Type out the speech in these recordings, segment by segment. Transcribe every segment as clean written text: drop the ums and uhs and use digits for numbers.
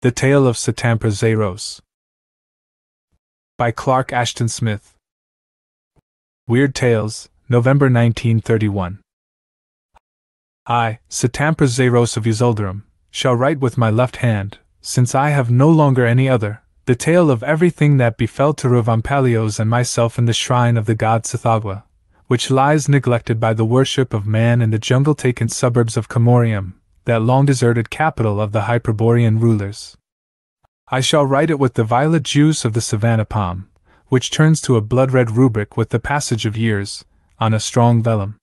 The Tale of Satampra Zeiros by Clark Ashton Smith. Weird Tales, November 1931. I, Satampra Zeiros of Uzuldarim, shall write with my left hand, since I have no longer any other, the tale of everything that befell Vampalios and myself in the shrine of the god Tsathoggua, which lies neglected by the worship of man in the jungle-taken suburbs of Comorium, that long-deserted capital of the Hyperborean rulers. I shall write it with the violet juice of the savanna palm, which turns to a blood-red rubric with the passage of years, on a strong vellum.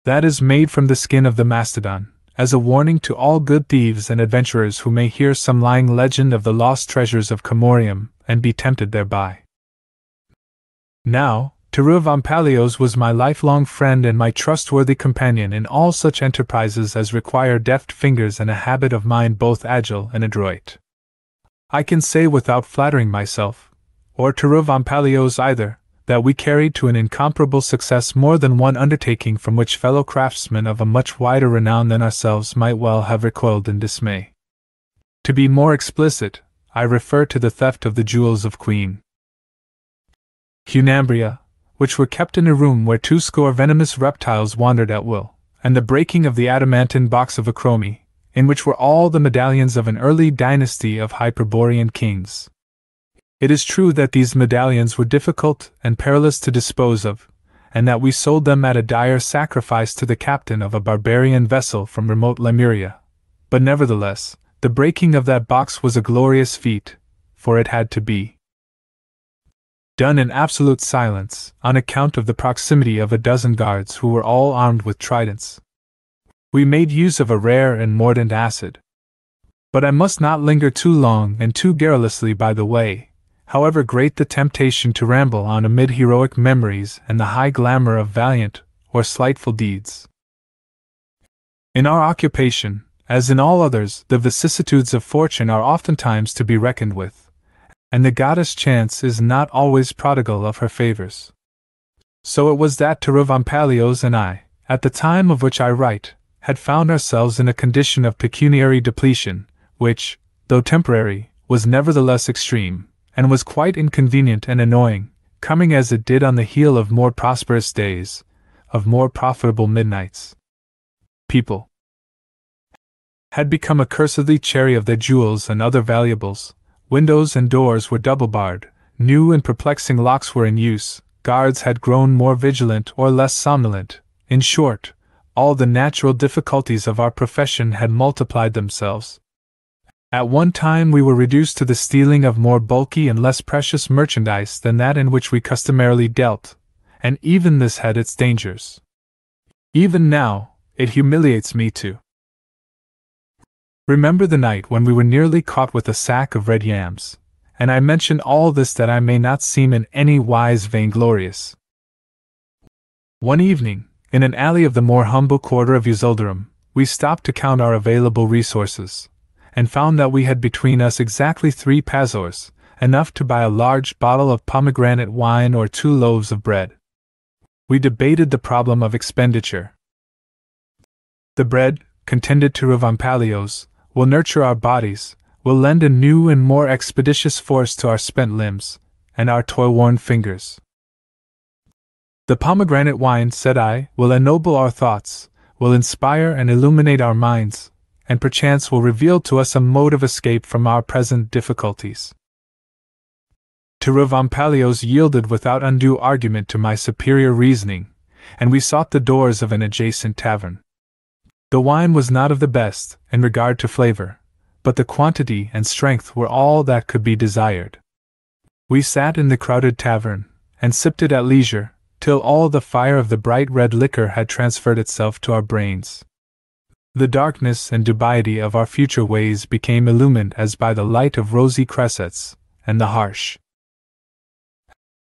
That is made from the skin of the mastodon, as a warning to all good thieves and adventurers who may hear some lying legend of the lost treasures of Comorium, and be tempted thereby. Now, Vampalios was my lifelong friend and my trustworthy companion in all such enterprises as require deft fingers and a habit of mind both agile and adroit. I can say without flattering myself, or Vampalios either, that we carried to an incomparable success more than one undertaking from which fellow craftsmen of a much wider renown than ourselves might well have recoiled in dismay. To be more explicit, I refer to the theft of the jewels of Queen Hunambria, which were kept in a room where 20 venomous reptiles wandered at will, and the breaking of the adamantine box of Acromi, in which were all the medallions of an early dynasty of Hyperborean kings. It is true that these medallions were difficult and perilous to dispose of, and that we sold them at a dire sacrifice to the captain of a barbarian vessel from remote Lemuria, but nevertheless, the breaking of that box was a glorious feat, for it had to be done in absolute silence, on account of the proximity of a dozen guards who were all armed with tridents. We made use of a rare and mordant acid. But I must not linger too long and too garrulously by the way, however great the temptation to ramble on amid heroic memories and the high glamour of valiant or slightful deeds. In our occupation, as in all others, the vicissitudes of fortune are oftentimes to be reckoned with, and the goddess Chance is not always prodigal of her favors. So it was that Vampalios and I, at the time of which I write, had found ourselves in a condition of pecuniary depletion, which, though temporary, was nevertheless extreme, and was quite inconvenient and annoying, coming as it did on the heel of more prosperous days, of more profitable midnights. People had become accursedly chary of their jewels and other valuables. Windows and doors were double-barred, new and perplexing locks were in use, guards had grown more vigilant or less somnolent. In short, all the natural difficulties of our profession had multiplied themselves. At one time we were reduced to the stealing of more bulky and less precious merchandise than that in which we customarily dealt, and even this had its dangers. Even now, it humiliates me to remember the night when we were nearly caught with a sack of red yams, and I mention all this that I may not seem in any wise vainglorious. One evening, in an alley of the more humble quarter of Uzuldarim, we stopped to count our available resources, and found that we had between us exactly 3 pazors, enough to buy a large bottle of pomegranate wine or 2 loaves of bread. We debated the problem of expenditure. The bread, contended Vampalios, will nurture our bodies, will lend a new and more expeditious force to our spent limbs, and our toil-worn fingers. The pomegranate wine, said I, will ennoble our thoughts, will inspire and illuminate our minds, and perchance will reveal to us a mode of escape from our present difficulties. Vampalios yielded without undue argument to my superior reasoning, and we sought the doors of an adjacent tavern. The wine was not of the best, in regard to flavor, but the quantity and strength were all that could be desired. We sat in the crowded tavern, and sipped it at leisure, till all the fire of the bright red liquor had transferred itself to our brains. The darkness and dubiety of our future ways became illumined as by the light of rosy cressets, and the harsh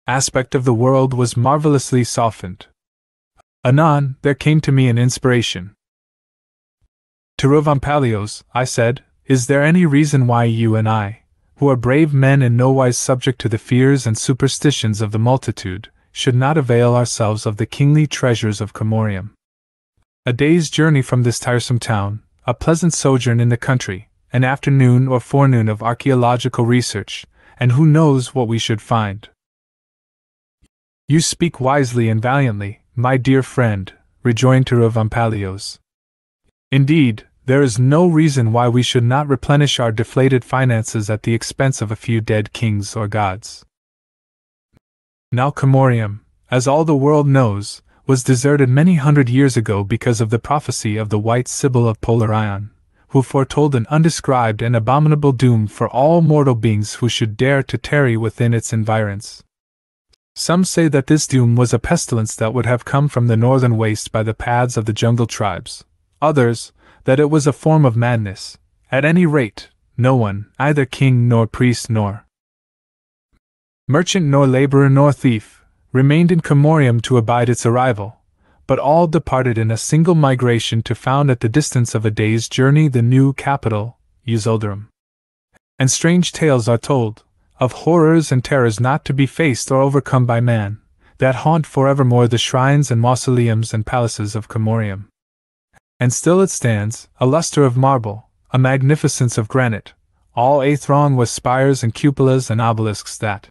aspect of the world was marvelously softened. Anon, there came to me an inspiration. Vampalios, I said, is there any reason why you and I, who are brave men and nowise subject to the fears and superstitions of the multitude, should not avail ourselves of the kingly treasures of Comorium? A day's journey from this tiresome town, a pleasant sojourn in the country, an afternoon or forenoon of archaeological research, and who knows what we should find. You speak wisely and valiantly, my dear friend, rejoined Vampalios. Indeed, there is no reason why we should not replenish our deflated finances at the expense of a few dead kings or gods. Now Comorium, as all the world knows, was deserted many hundred years ago because of the prophecy of the White Sibyl of Polarion, who foretold an undescribed and abominable doom for all mortal beings who should dare to tarry within its environs. Some say that this doom was a pestilence that would have come from the northern waste by the paths of the jungle tribes. Others, that it was a form of madness. At any rate, no one, either king nor priest nor merchant nor laborer nor thief, remained in Comorium to abide its arrival, but all departed in a single migration to found at the distance of a day's journey the new capital, Yzuldarum. And strange tales are told, of horrors and terrors not to be faced or overcome by man, that haunt forevermore the shrines and mausoleums and palaces of Comorium. And still it stands, a lustre of marble, a magnificence of granite, all athrong with spires and cupolas and obelisks that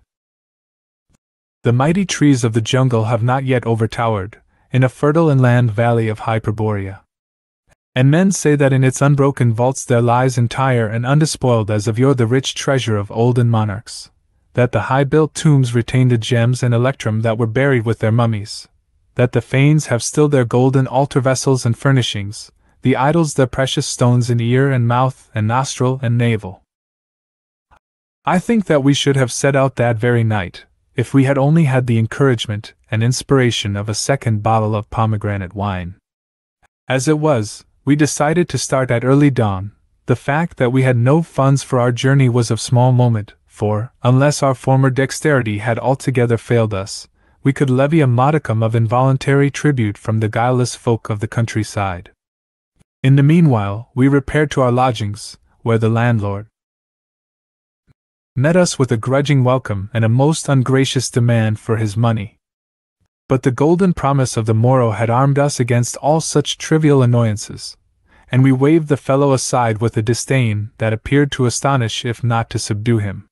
the mighty trees of the jungle have not yet overtowered, in a fertile inland valley of Hyperborea. And men say that in its unbroken vaults there lies entire and undespoiled as of yore the rich treasure of olden monarchs, that the high-built tombs retain the gems and electrum that were buried with their mummies, that the fanes have still their golden altar vessels and furnishings, the idols their precious stones in ear and mouth and nostril and navel. I think that we should have set out that very night, if we had only had the encouragement and inspiration of a second bottle of pomegranate wine. As it was, we decided to start at early dawn. The fact that we had no funds for our journey was of small moment, for, unless our former dexterity had altogether failed us, we could levy a modicum of involuntary tribute from the guileless folk of the countryside. In the meanwhile, we repaired to our lodgings, where the landlord met us with a grudging welcome and a most ungracious demand for his money. But the golden promise of the morrow had armed us against all such trivial annoyances, and we waved the fellow aside with a disdain that appeared to astonish if not to subdue him.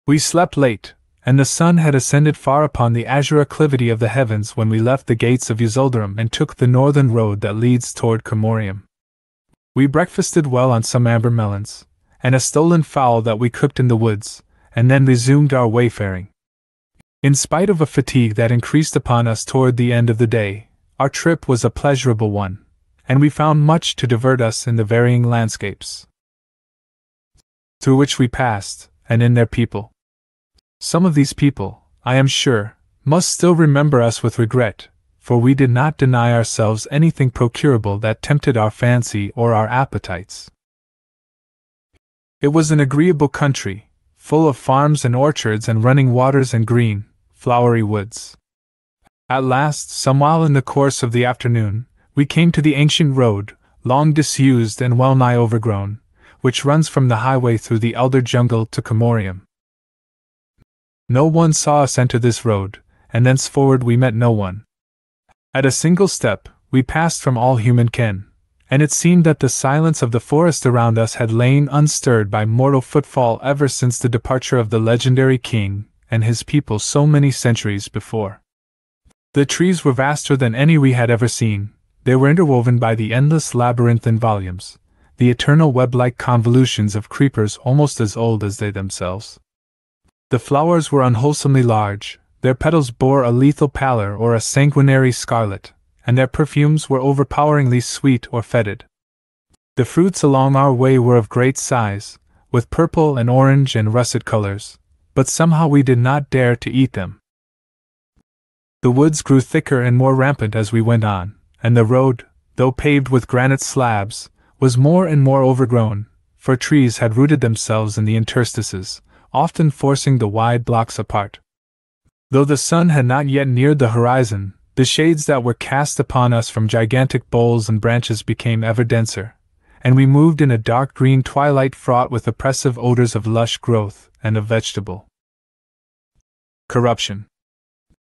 We slept late, and the sun had ascended far upon the azure acclivity of the heavens when we left the gates of Yzuldarum and took the northern road that leads toward Comorium. We breakfasted well on some amber melons, and a stolen fowl that we cooked in the woods, and then resumed our wayfaring. In spite of a fatigue that increased upon us toward the end of the day, our trip was a pleasurable one, and we found much to divert us in the varying landscapes through which we passed, and in their people. Some of these people, I am sure, must still remember us with regret, for we did not deny ourselves anything procurable that tempted our fancy or our appetites. It was an agreeable country, full of farms and orchards and running waters and green, flowery woods. At last, some while in the course of the afternoon, we came to the ancient road, long disused and well-nigh overgrown, which runs from the highway through the elder jungle to Comorium. No one saw us enter this road, and thenceforward we met no one. At a single step, we passed from all human ken, and it seemed that the silence of the forest around us had lain unstirred by mortal footfall ever since the departure of the legendary king and his people so many centuries before. The trees were vaster than any we had ever seen. They were interwoven by the endless labyrinthine volumes, the eternal web-like convolutions of creepers almost as old as they themselves. The flowers were unwholesomely large, their petals bore a lethal pallor or a sanguinary scarlet, and their perfumes were overpoweringly sweet or fetid. The fruits along our way were of great size, with purple and orange and russet colors, but somehow we did not dare to eat them. The woods grew thicker and more rampant as we went on, and the road, though paved with granite slabs, was more and more overgrown, for trees had rooted themselves in the interstices, often forcing the wide blocks apart. Though the sun had not yet neared the horizon, the shades that were cast upon us from gigantic boles and branches became ever denser, and we moved in a dark green twilight fraught with oppressive odors of lush growth and of vegetable corruption.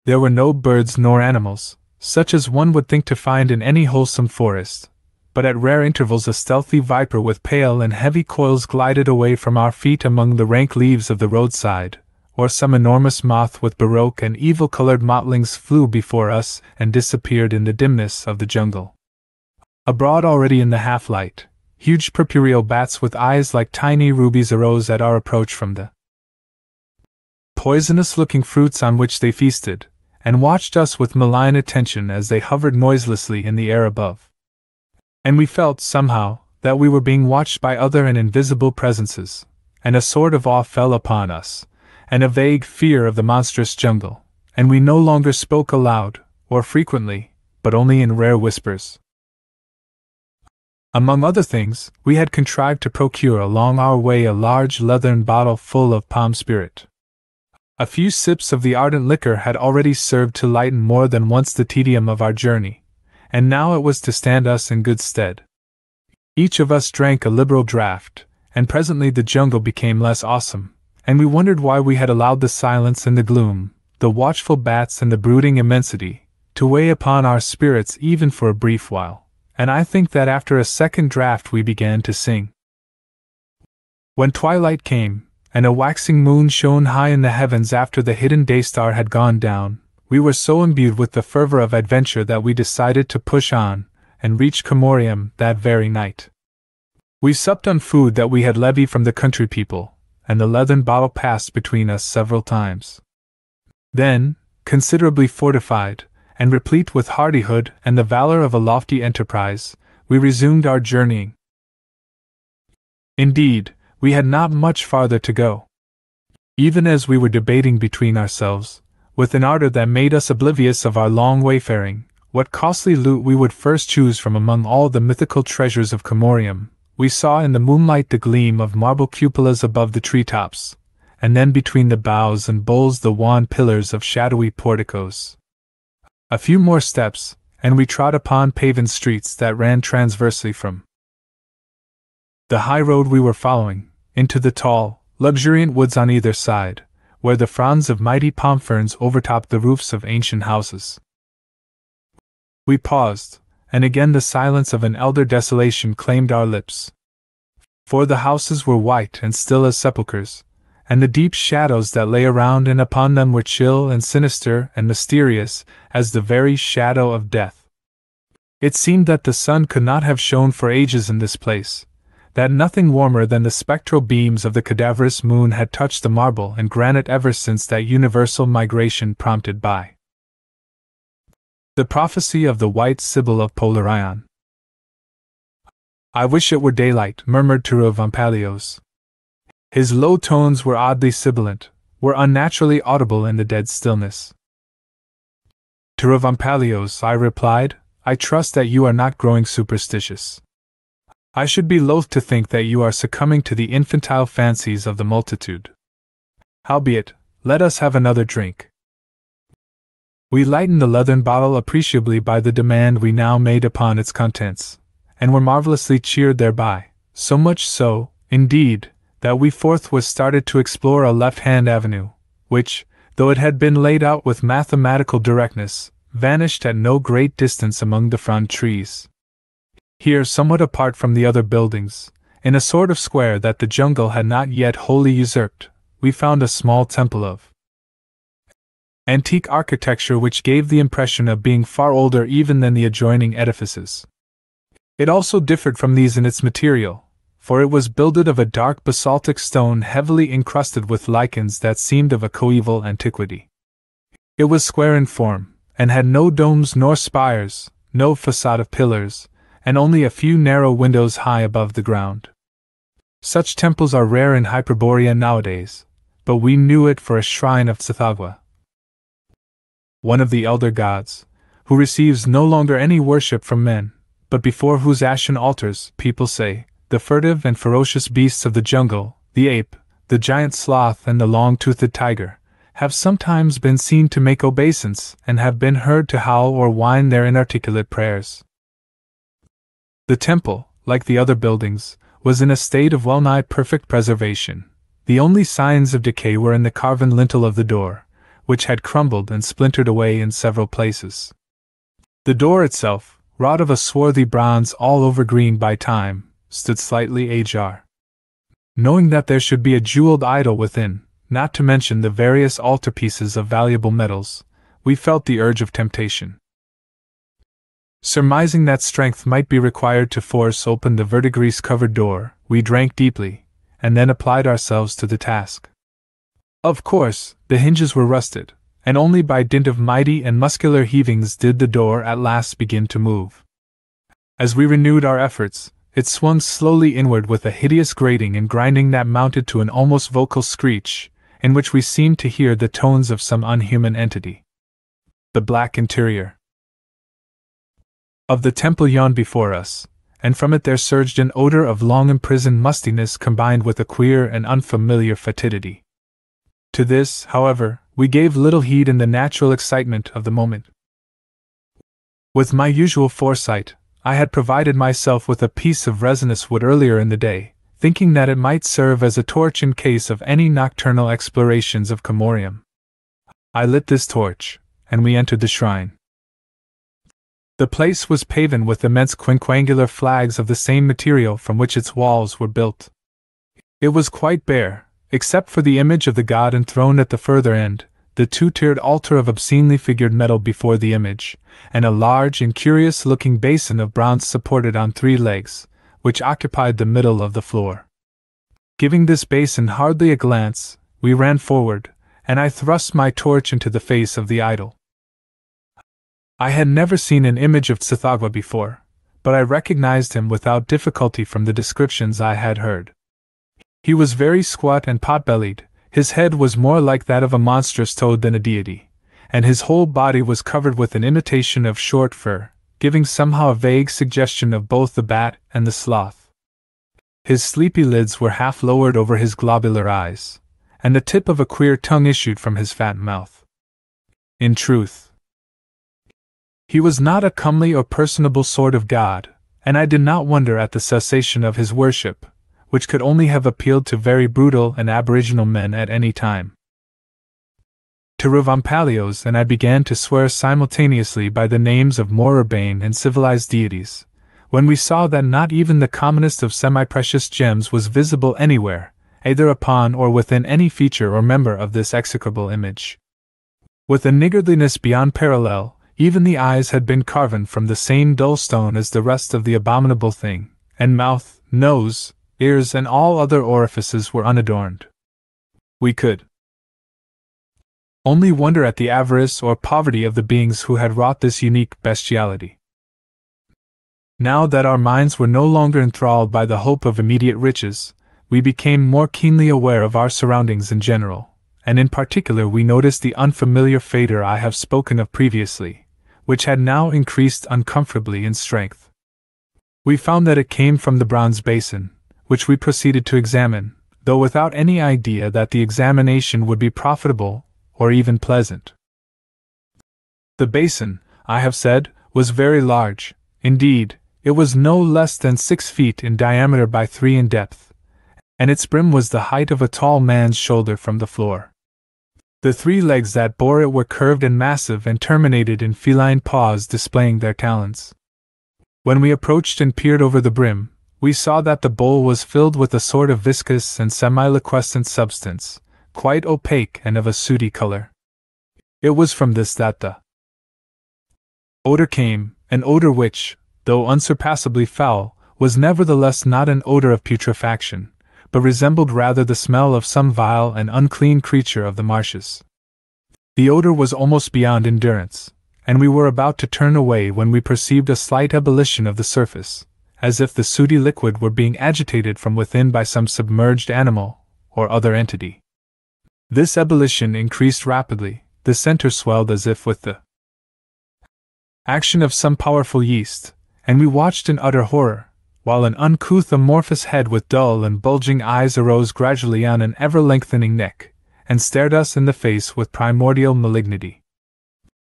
There were no birds nor animals, such as one would think to find in any wholesome forest, but at rare intervals a stealthy viper with pale and heavy coils glided away from our feet among the rank leaves of the roadside, or some enormous moth with baroque and evil-colored mottlings flew before us and disappeared in the dimness of the jungle. Abroad already in the half-light, huge purpureal bats with eyes like tiny rubies arose at our approach from the poisonous-looking fruits on which they feasted, and watched us with malign attention as they hovered noiselessly in the air above. And we felt, somehow, that we were being watched by other and invisible presences, and a sort of awe fell upon us, and a vague fear of the monstrous jungle, and we no longer spoke aloud, or frequently, but only in rare whispers. Among other things, we had contrived to procure along our way a large leathern bottle full of palm spirit. A few sips of the ardent liquor had already served to lighten more than once the tedium of our journey, and now it was to stand us in good stead. Each of us drank a liberal draught, and presently the jungle became less awesome, and we wondered why we had allowed the silence and the gloom, the watchful bats and the brooding immensity, to weigh upon our spirits even for a brief while, and I think that after a second draught we began to sing. When twilight came, and a waxing moon shone high in the heavens after the hidden day-star had gone down, we were so imbued with the fervor of adventure that we decided to push on, and reach Comorium that very night. We supped on food that we had levied from the country people, and the leathern bottle passed between us several times. Then, considerably fortified, and replete with hardihood and the valor of a lofty enterprise, we resumed our journeying. Indeed, we had not much farther to go. Even as we were debating between ourselves, with an ardor that made us oblivious of our long wayfaring, what costly loot we would first choose from among all the mythical treasures of Comorium, we saw in the moonlight the gleam of marble cupolas above the treetops, and then between the boughs and boles the wan pillars of shadowy porticos. A few more steps, and we trod upon paven streets that ran transversely from the high road we were following, into the tall, luxuriant woods on either side, where the fronds of mighty palm ferns overtopped the roofs of ancient houses. We paused, and again the silence of an elder desolation claimed our lips. For the houses were white and still as sepulchres, and the deep shadows that lay around and upon them were chill and sinister and mysterious as the very shadow of death. It seemed that the sun could not have shone for ages in this place, that nothing warmer than the spectral beams of the cadaverous moon had touched the marble and granite ever since that universal migration prompted by the prophecy of the white Sibyl of Polarion. "I wish it were daylight," murmured Torovampalios. His low tones were oddly sibilant, were unnaturally audible in the dead stillness. "Torovampalios," I replied, "I trust that you are not growing superstitious. I should be loath to think that you are succumbing to the infantile fancies of the multitude. Howbeit, let us have another drink." We lightened the leathern bottle appreciably by the demand we now made upon its contents, and were marvelously cheered thereby, so much so, indeed, that we forthwith started to explore a left-hand avenue, which, though it had been laid out with mathematical directness, vanished at no great distance among the frond trees. Here, somewhat apart from the other buildings, in a sort of square that the jungle had not yet wholly usurped, we found a small temple of antique architecture which gave the impression of being far older even than the adjoining edifices. It also differed from these in its material, for it was builded of a dark basaltic stone heavily encrusted with lichens that seemed of a coeval antiquity. It was square in form, and had no domes nor spires, no facade of pillars, and only a few narrow windows high above the ground. Such temples are rare in Hyperborean nowadays, but we knew it for a shrine of Tsathoggua, one of the elder gods, who receives no longer any worship from men, but before whose ashen altars, people say, the furtive and ferocious beasts of the jungle, the ape, the giant sloth and the long-toothed tiger, have sometimes been seen to make obeisance and have been heard to howl or whine their inarticulate prayers. The temple, like the other buildings, was in a state of well-nigh perfect preservation. The only signs of decay were in the carven lintel of the door, which had crumbled and splintered away in several places. The door itself, wrought of a swarthy bronze all over green by time, stood slightly ajar. Knowing that there should be a jeweled idol within, not to mention the various altarpieces of valuable metals, we felt the urge of temptation. Surmising that strength might be required to force open the verdigris-covered door, we drank deeply, and then applied ourselves to the task. Of course, the hinges were rusted, and only by dint of mighty and muscular heavings did the door at last begin to move. As we renewed our efforts, it swung slowly inward with a hideous grating and grinding that mounted to an almost vocal screech, in which we seemed to hear the tones of some unhuman entity. The black interior of the temple yawned before us, and from it there surged an odor of long-imprisoned mustiness combined with a queer and unfamiliar fetidity. To this, however, we gave little heed in the natural excitement of the moment. With my usual foresight, I had provided myself with a piece of resinous wood earlier in the day, thinking that it might serve as a torch in case of any nocturnal explorations of Camorium. I lit this torch, and we entered the shrine. The place was paven with immense quinquangular flags of the same material from which its walls were built. It was quite bare, except for the image of the god enthroned at the further end, the two-tiered altar of obscenely figured metal before the image, and a large and curious-looking basin of bronze supported on 3 legs, which occupied the middle of the floor. Giving this basin hardly a glance, we ran forward, and I thrust my torch into the face of the idol. I had never seen an image of Tsathoggua before, but I recognized him without difficulty from the descriptions I had heard. He was very squat and pot-bellied, his head was more like that of a monstrous toad than a deity, and his whole body was covered with an imitation of short fur, giving somehow a vague suggestion of both the bat and the sloth. His sleepy lids were half lowered over his globular eyes, and the tip of a queer tongue issued from his fat mouth. In truth, he was not a comely or personable sort of god, and I did not wonder at the cessation of his worship, which could only have appealed to very brutal and aboriginal men at any time. To Rovampalios and I began to swear simultaneously by the names of more urbane and civilized deities, when we saw that not even the commonest of semi-precious gems was visible anywhere, either upon or within any feature or member of this execrable image. With a niggardliness beyond parallel, even the eyes had been carven from the same dull stone as the rest of the abominable thing, and mouth, nose, ears and all other orifices were unadorned. We could only wonder at the avarice or poverty of the beings who had wrought this unique bestiality. Now that our minds were no longer enthralled by the hope of immediate riches, we became more keenly aware of our surroundings in general, and in particular we noticed the unfamiliar fader I have spoken of previously, which had now increased uncomfortably in strength. We found that it came from the bronze basin, which we proceeded to examine, though without any idea that the examination would be profitable or even pleasant. The basin, I have said, was very large. Indeed, it was no less than 6 feet in diameter by 3 in depth, and its brim was the height of a tall man's shoulder from the floor. The 3 legs that bore it were curved and massive and terminated in feline paws displaying their talons. When we approached and peered over the brim, we saw that the bowl was filled with a sort of viscous and semi-liquescent substance, quite opaque and of a sooty color. It was from this that the odor came, an odor which, though unsurpassably foul, was nevertheless not an odor of putrefaction, but resembled rather the smell of some vile and unclean creature of the marshes. The odor was almost beyond endurance, and we were about to turn away when we perceived a slight ebullition of the surface, as if the sooty liquid were being agitated from within by some submerged animal or other entity. This ebullition increased rapidly, the center swelled as if with the action of some powerful yeast, and we watched in utter horror, while an uncouth amorphous head with dull and bulging eyes arose gradually on an ever-lengthening neck, and stared us in the face with primordial malignity.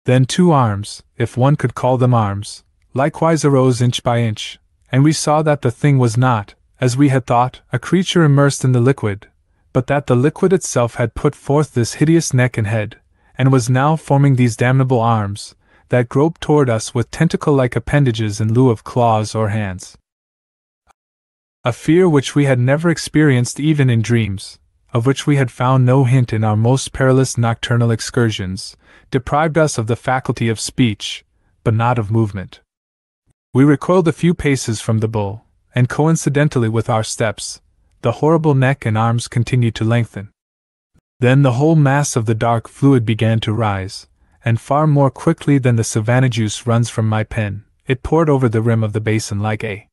Then 2 arms, if one could call them arms, likewise arose inch by inch, and we saw that the thing was not, as we had thought, a creature immersed in the liquid, but that the liquid itself had put forth this hideous neck and head, and was now forming these damnable arms, that groped toward us with tentacle-like appendages in lieu of claws or hands. A fear which we had never experienced even in dreams, of which we had found no hint in our most perilous nocturnal excursions, deprived us of the faculty of speech, but not of movement. We recoiled a few paces from the bull, and coincidentally with our steps, the horrible neck and arms continued to lengthen. Then the whole mass of the dark fluid began to rise, and far more quickly than the savannah juice runs from my pen, it poured over the rim of the basin like a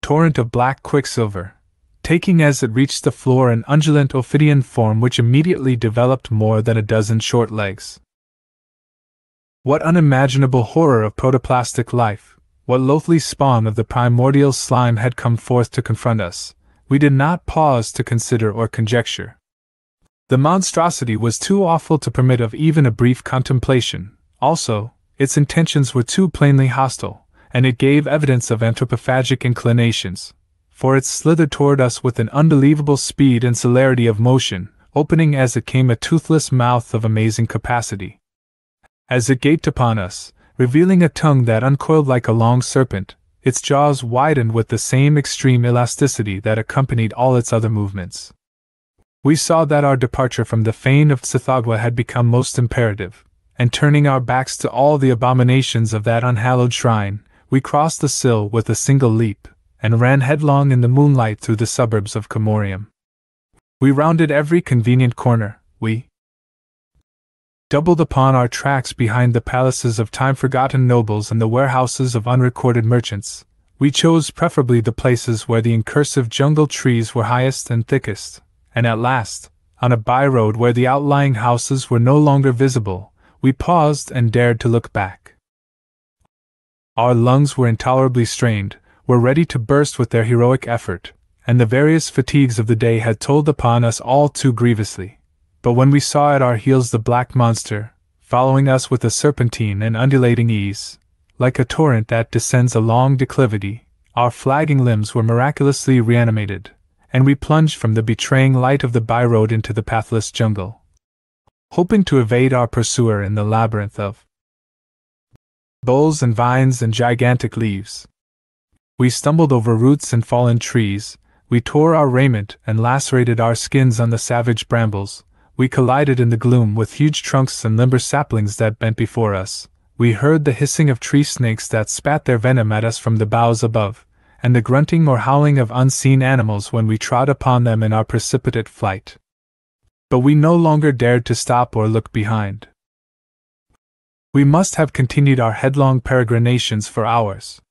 torrent of black quicksilver, taking as it reached the floor an undulant ophidian form which immediately developed more than a dozen short legs. What unimaginable horror of protoplastic life, what loathly spawn of the primordial slime had come forth to confront us, we did not pause to consider or conjecture. The monstrosity was too awful to permit of even a brief contemplation. Also, its intentions were too plainly hostile, and it gave evidence of anthropophagic inclinations, for it slithered toward us with an unbelievable speed and celerity of motion, opening as it came a toothless mouth of amazing capacity. As it gaped upon us, revealing a tongue that uncoiled like a long serpent, its jaws widened with the same extreme elasticity that accompanied all its other movements. We saw that our departure from the fane of Tsathoggua had become most imperative, and turning our backs to all the abominations of that unhallowed shrine, we crossed the sill with a single leap, and ran headlong in the moonlight through the suburbs of Comorium. We rounded every convenient corner, we doubled upon our tracks behind the palaces of time-forgotten nobles and the warehouses of unrecorded merchants. We chose preferably the places where the incursive jungle trees were highest and thickest, and at last, on a by-road where the outlying houses were no longer visible, we paused and dared to look back. Our lungs were intolerably strained, were ready to burst with their heroic effort, and the various fatigues of the day had told upon us all too grievously. But when we saw at our heels the black monster, following us with a serpentine and undulating ease, like a torrent that descends a long declivity, our flagging limbs were miraculously reanimated, and we plunged from the betraying light of the by-road into the pathless jungle, hoping to evade our pursuer in the labyrinth of boles and vines and gigantic leaves. We stumbled over roots and fallen trees, we tore our raiment and lacerated our skins on the savage brambles, we collided in the gloom with huge trunks and limber saplings that bent before us, we heard the hissing of tree snakes that spat their venom at us from the boughs above, and the grunting or howling of unseen animals when we trod upon them in our precipitate flight. But we no longer dared to stop or look behind. We must have continued our headlong peregrinations for hours.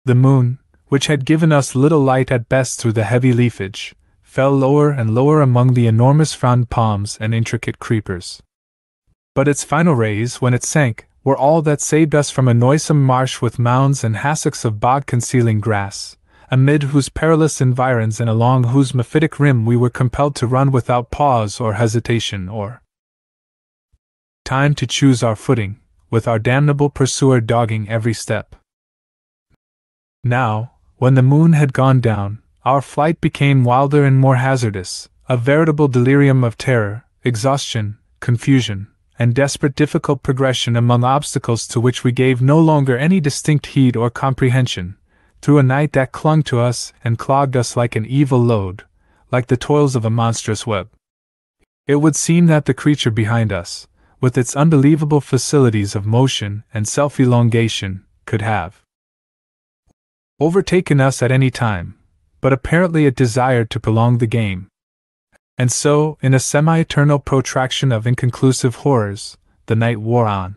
The moon, which had given us little light at best through the heavy leafage, fell lower and lower among the enormous frond palms and intricate creepers. But its final rays, when it sank, were all that saved us from a noisome marsh with mounds and hassocks of bog-concealing grass, amid whose perilous environs and along whose mephitic rim we were compelled to run without pause or hesitation or time to choose our footing, with our damnable pursuer dogging every step. Now, when the moon had gone down, our flight became wilder and more hazardous, a veritable delirium of terror, exhaustion, confusion, and desperate difficult progression among obstacles to which we gave no longer any distinct heed or comprehension, through a night that clung to us and clogged us like an evil load, like the toils of a monstrous web. It would seem that the creature behind us, with its unbelievable facilities of motion and self-elongation, could have overtaken us at any time, but apparently it desired to prolong the game. And so, in a semi-eternal protraction of inconclusive horrors, the night wore on.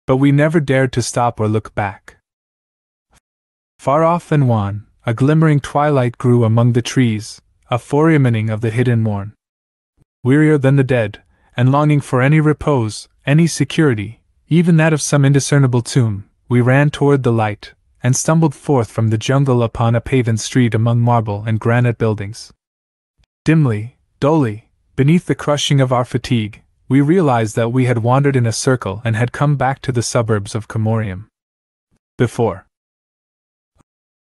But we never dared to stop or look back. Far off and wan, a glimmering twilight grew among the trees, a forewarning of the hidden morn. Wearier than the dead, and longing for any repose, any security, even that of some indiscernible tomb, we ran toward the light, and stumbled forth from the jungle upon a paven street among marble and granite buildings. Dimly, dully, beneath the crushing of our fatigue, we realized that we had wandered in a circle and had come back to the suburbs of Comorium. Before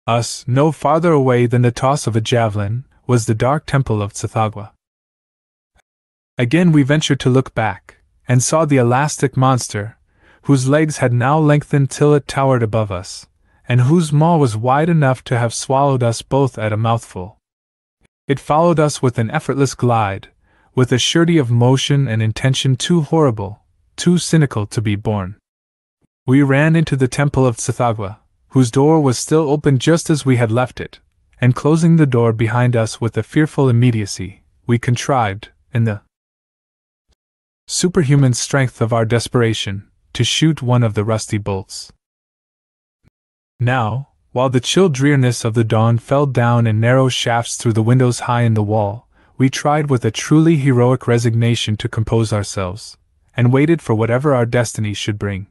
us, no farther away than the toss of a javelin, was the dark temple of Tsathoggua. Again we ventured to look back, and saw the elastic monster, whose legs had now lengthened till it towered above us, and whose maw was wide enough to have swallowed us both at a mouthful. It followed us with an effortless glide, with a surety of motion and intention too horrible, too cynical to be borne. We ran into the temple of Tsathoggua, whose door was still open just as we had left it, and closing the door behind us with a fearful immediacy, we contrived, in the superhuman strength of our desperation, to shoot one of the rusty bolts. Now, while the chill dreariness of the dawn fell down in narrow shafts through the windows high in the wall, we tried with a truly heroic resignation to compose ourselves, and waited for whatever our destiny should bring.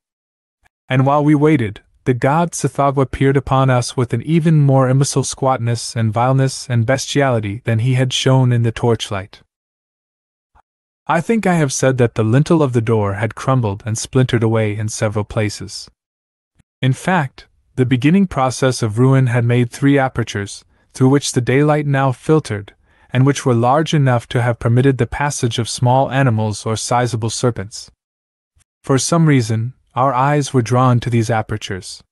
And while we waited, the god Tsathoggua peered upon us with an even more imbecile squatness and vileness and bestiality than he had shown in the torchlight. I think I have said that the lintel of the door had crumbled and splintered away in several places. In fact, the beginning process of ruin had made 3 apertures, through which the daylight now filtered, and which were large enough to have permitted the passage of small animals or sizable serpents. For some reason, our eyes were drawn to these apertures.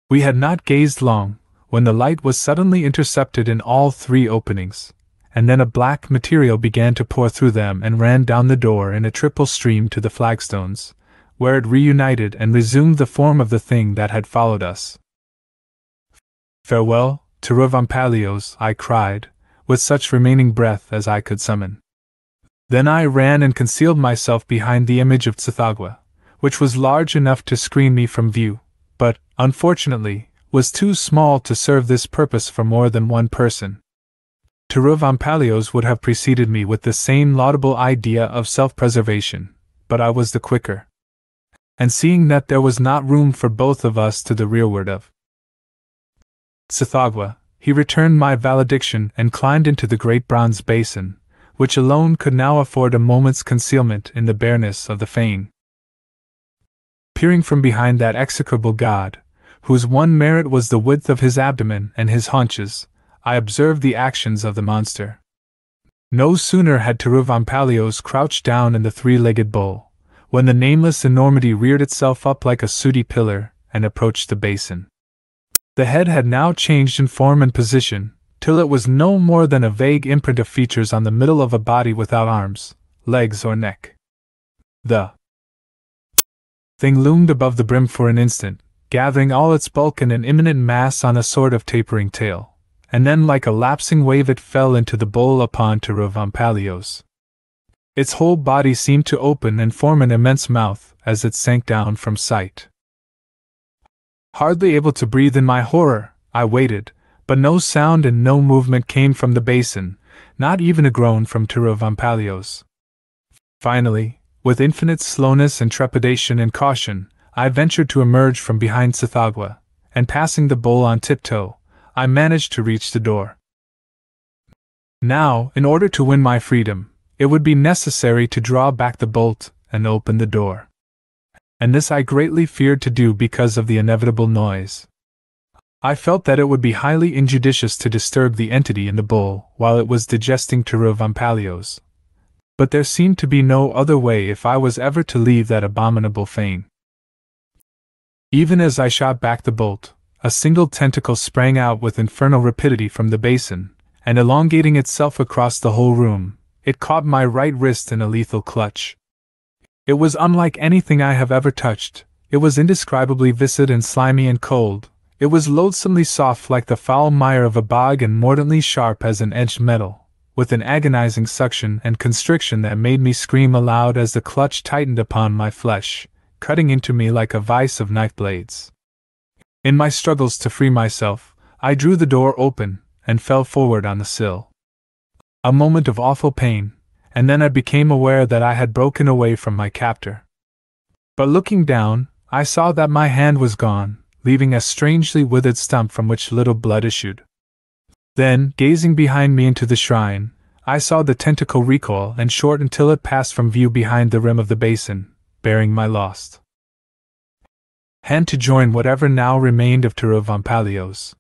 We had not gazed long, when the light was suddenly intercepted in all 3 openings, and then a black material began to pour through them and ran down the door in a triple stream to the flagstones, where it reunited and resumed the form of the thing that had followed us. "Farewell, Tiravumpalios," I cried, with such remaining breath as I could summon. Then I ran and concealed myself behind the image of Tsathoggua, which was large enough to screen me from view, but, unfortunately, was too small to serve this purpose for more than one person. Tiravumpalios would have preceded me with the same laudable idea of self-preservation, but I was the quicker. And seeing that there was not room for both of us to the rearward of Tsathoggua, he returned my valediction and climbed into the great bronze basin, which alone could now afford a moment's concealment in the bareness of the fane. Peering from behind that execrable god, whose one merit was the width of his abdomen and his haunches, I observed the actions of the monster. No sooner had Tiravumpalios crouched down in the 3-legged bowl, when the nameless enormity reared itself up like a sooty pillar and approached the basin. The head had now changed in form and position, till it was no more than a vague imprint of features on the middle of a body without arms, legs, or neck. The thing loomed above the brim for an instant, gathering all its bulk in an imminent mass on a sort of tapering tail, and then like a lapsing wave it fell into the bowl upon Tiravumpalios. Its whole body seemed to open and form an immense mouth as it sank down from sight. Hardly able to breathe in my horror, I waited, but no sound and no movement came from the basin, not even a groan from Tiravumpalios. Finally, with infinite slowness and trepidation and caution, I ventured to emerge from behind Tsathoggua, and passing the bowl on tiptoe, I managed to reach the door. Now, in order to win my freedom, it would be necessary to draw back the bolt and open the door. And this I greatly feared to do because of the inevitable noise. I felt that it would be highly injudicious to disturb the entity in the bowl while it was digesting Tiravumpalios. But there seemed to be no other way if I was ever to leave that abominable fane. Even as I shot back the bolt, a single tentacle sprang out with infernal rapidity from the basin, and elongating itself across the whole room, it caught my right wrist in a lethal clutch. It was unlike anything I have ever touched. It was indescribably viscid and slimy and cold. It was loathsomely soft like the foul mire of a bog and mordantly sharp as an edged metal, with an agonizing suction and constriction that made me scream aloud as the clutch tightened upon my flesh, cutting into me like a vise of knife blades. In my struggles to free myself, I drew the door open and fell forward on the sill. A moment of awful pain, and then I became aware that I had broken away from my captor. But looking down, I saw that my hand was gone, leaving a strangely withered stump from which little blood issued. Then, gazing behind me into the shrine, I saw the tentacle recoil and shorten till it passed from view behind the rim of the basin, bearing my lost hand to join whatever now remained of Tiravumpalios.